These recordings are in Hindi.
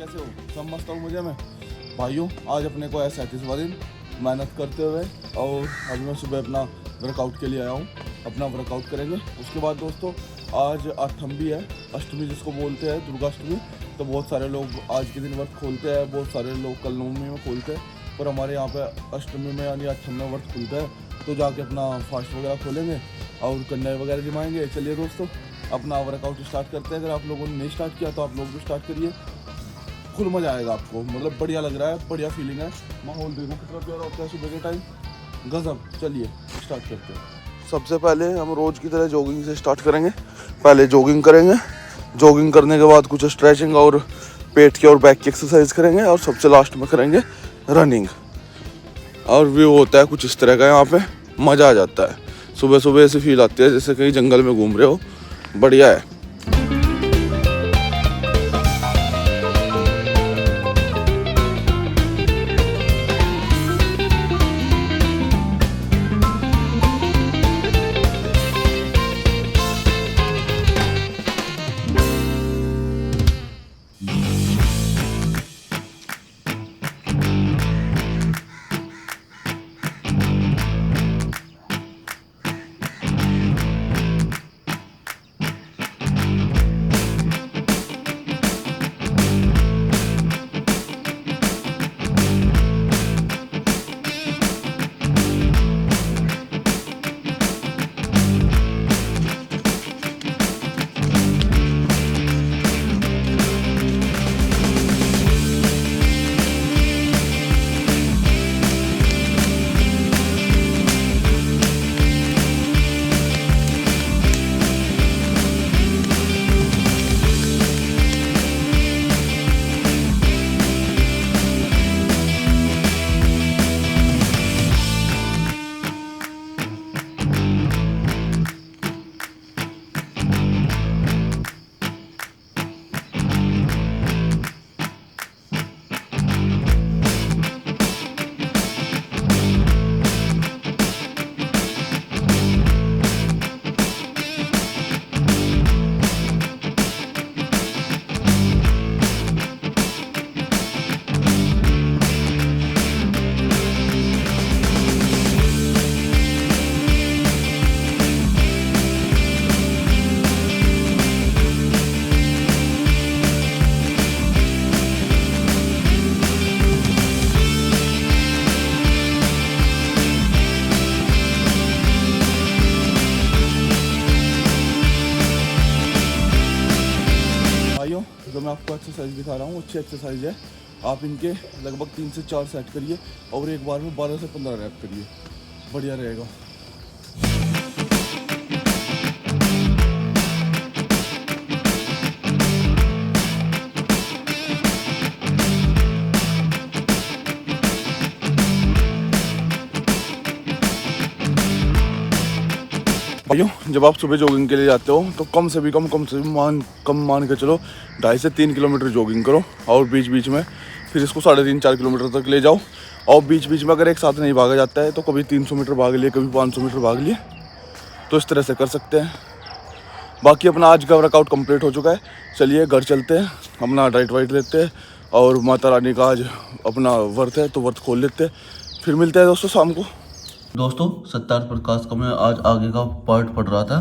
कैसे हो? सब मस्त हो मुझे में भाइयों। आज अपने को है 37वां दिन मेहनत करते हुए और अभी मैं सुबह अपना वर्कआउट के लिए आया हूँ। अपना वर्कआउट करेंगे। उसके बाद दोस्तों आज अष्टमी भी है, अष्टमी जिसको बोलते हैं दुर्गाष्टमी। तो बहुत सारे लोग आज के दिन व्रत खोलते हैं, बहुत सारे लोग कल नवमी में खोलते हैं, पर हमारे यहाँ पे अष्टमी में यानी अष्टमी में व्रत खुलता है। तो जाके अपना फास्ट वगैरह खोलेंगे और कन्या वगैरह जमाएंगे। चलिए दोस्तों अपना वर्कआउट स्टार्ट करते हैं। अगर आप लोगों ने नहीं स्टार्ट किया तो आप लोग भी स्टार्ट करिए, फुल मज़ा आएगा आपको। मतलब बढ़िया लग रहा है, बढ़िया फीलिंग है। माहौल देखो कितना प्यारा होता है सुबह के टाइम, गजब। चलिए स्टार्ट करते हैं। सबसे पहले हम रोज़ की तरह जॉगिंग से स्टार्ट करेंगे। पहले जॉगिंग करेंगे, जॉगिंग करने के बाद कुछ स्ट्रेचिंग और पेट की और बैक की एक्सरसाइज करेंगे और सबसे लास्ट में करेंगे रनिंग। और व्यू होता है कुछ इस तरह का, यहाँ पे मज़ा आ जाता है। सुबह सुबह ऐसी फील आती है जैसे कहीं जंगल में घूम रहे हो, बढ़िया है। जो मैं आपको एक्सरसाइज दिखा रहा हूँ अच्छी एक्सरसाइज है। आप इनके लगभग 3 से 4 सेट करिए और एक बार में 12 से 15 रैप करिए, बढ़िया रहेगा। भाइयों जब आप सुबह जॉगिंग के लिए जाते हो तो कम से भी कम मान के चलो 2.5 से 3 किलोमीटर जॉगिंग करो और बीच बीच में फिर इसको 3.5-4 किलोमीटर तक ले जाओ। और बीच बीच में अगर एक साथ नहीं भागा जाता है तो कभी 300 मीटर भाग लिए, कभी 500 मीटर भाग लिए, तो इस तरह से कर सकते हैं। बाकी अपना आज का वर्कआउट कंप्लीट हो चुका है। चलिए घर चलते हैं, अपना डाइट वाइट लेते हैं और माता रानी का आज अपना व्रत है तो व्रत खोल लेते हैं। फिर मिलते हैं दोस्तों शाम को। दोस्तों सत्यार्थ प्रकाश का मैं आज आगे का पार्ट पढ़ रहा था,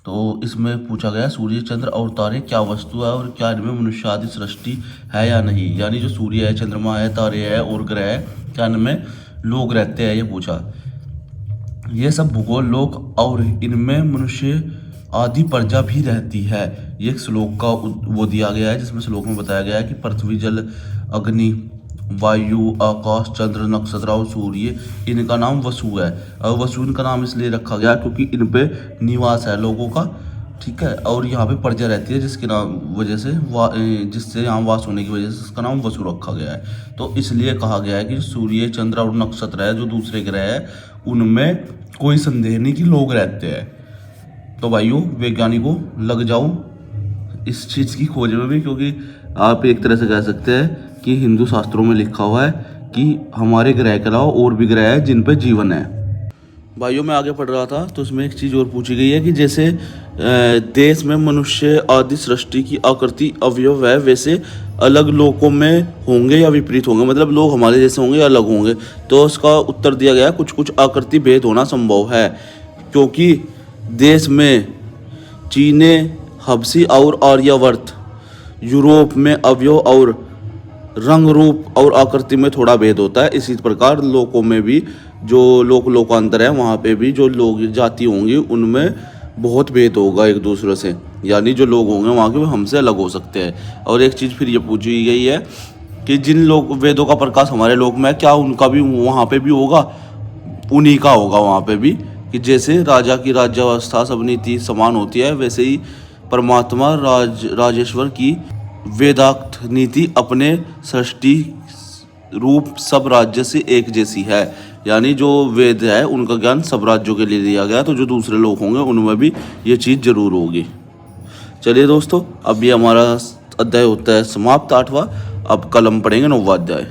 तो इसमें पूछा गया सूर्य चंद्र और तारे क्या वस्तु है और क्या इनमें मनुष्य आदि सृष्टि है या नहीं। यानी जो सूर्य है, चंद्रमा है, तारे है और ग्रह है, क्या इनमें लोग रहते हैं, ये पूछा। ये सब भूगोल लोक और इनमें मनुष्य आदि प्रजा भी रहती है। ये श्लोक का वो दिया गया है जिसमें श्लोक में बताया गया है कि पृथ्वी, जल, अग्नि, वायु, आकाश, चंद्र, नक्षत्र और सूर्य, इनका नाम वसु है। और वसु इनका नाम इसलिए रखा गया क्योंकि इन पे निवास है लोगों का, ठीक है। और यहाँ पे प्रजा रहती है जिसके नाम वजह से जिससे यहाँ वास होने की वजह से इसका नाम वसु रखा गया है। तो इसलिए कहा गया है कि सूर्य, चंद्र और नक्षत्र है जो दूसरे ग्रह है, उनमें कोई संदेह नहीं कि लोग रहते हैं। तो भाइयों वैज्ञानिकों लग जाओ इस चीज़ की खोज में भी, क्योंकि आप एक तरह से कह सकते हैं कि हिंदू शास्त्रों में लिखा हुआ है कि हमारे ग्रह के अलावा और भी ग्रह हैं जिन पे जीवन है। भाइयों मैं आगे पढ़ रहा था तो उसमें एक चीज़ और पूछी गई है कि जैसे देश में मनुष्य आदि सृष्टि की आकृति अवयव है, वैसे अलग लोकों में होंगे या विपरीत होंगे, मतलब लोग हमारे जैसे होंगे या अलग होंगे। तो उसका उत्तर दिया गया कुछ कुछ आकृति भेद होना संभव है, क्योंकि देश में चीने, हबसी और आर्यावर्त, यूरोप में अवयव और रंग रूप और आकृति में थोड़ा भेद होता है। इसी प्रकार लोकों में भी जो लोकांतर है वहाँ पे भी जो लोग जाति होंगी उनमें बहुत भेद होगा एक दूसरे से, यानी जो लोग होंगे वहाँ के वो हमसे अलग हो सकते हैं। और एक चीज़ फिर ये पूछी गई है कि जिन लोग वेदों का प्रकाश हमारे लोक में है, क्या उनका भी वहाँ पे भी होगा, उन्हीं का होगा वहाँ पे भी, कि जैसे राजा की राज्यावस्था सब नीति समान होती है, वैसे ही परमात्मा राजेश्वर की वेदाक्त नीति अपने सृष्टि रूप सब राज्य से एक जैसी है। यानी जो वेद है उनका ज्ञान सब राज्यों के लिए दिया गया, तो जो दूसरे लोग होंगे उनमें भी ये चीज़ जरूर होगी। चलिए दोस्तों, अब ये हमारा अध्याय होता है समाप्त 8वां। अब कल हम पढ़ेंगे 9वां अध्याय।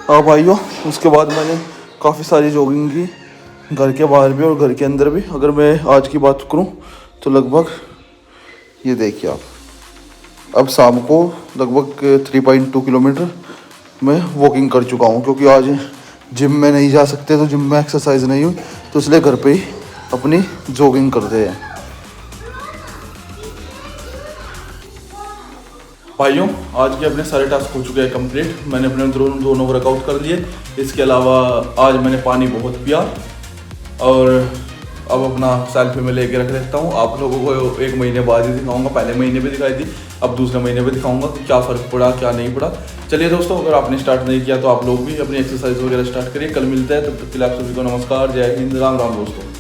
हाँ भाइयों, उसके बाद मैंने काफ़ी सारी जॉगिंग की, घर के बाहर भी और घर के अंदर भी। अगर मैं आज की बात करूँ तो लगभग ये देखिए आप, अब शाम को लगभग 3.2 किलोमीटर मैं वॉकिंग कर चुका हूँ, क्योंकि आज जिम में नहीं जा सकते, तो जिम में एक्सरसाइज नहीं हुई, तो इसलिए घर पे ही अपनी जॉगिंग करते हैं। भाइयों, आज के अपने सारे टास्क हो चुके हैं कंप्लीट। मैंने अपने दोनों वर्कआउट कर लिए। इसके अलावा आज मैंने पानी बहुत पिया, और अब अपना सेल्फी में लेके रख लेता हूँ। आप लोगों को 1 महीने बाद ही दिखाऊंगा, पहले महीने पे दिखाई थी, अब दूसरे महीने पे दिखाऊंगा कि क्या फ़र्क पड़ा क्या नहीं पड़ा। चलिए दोस्तों, अगर आपने स्टार्ट नहीं किया तो आप लोग भी अपनी एक्सरसाइज वगैरह स्टार्ट करिए। कल मिलते हैं, तब तक के लिए आप सभी को नमस्कार, जय हिंद, राम राम दोस्तों।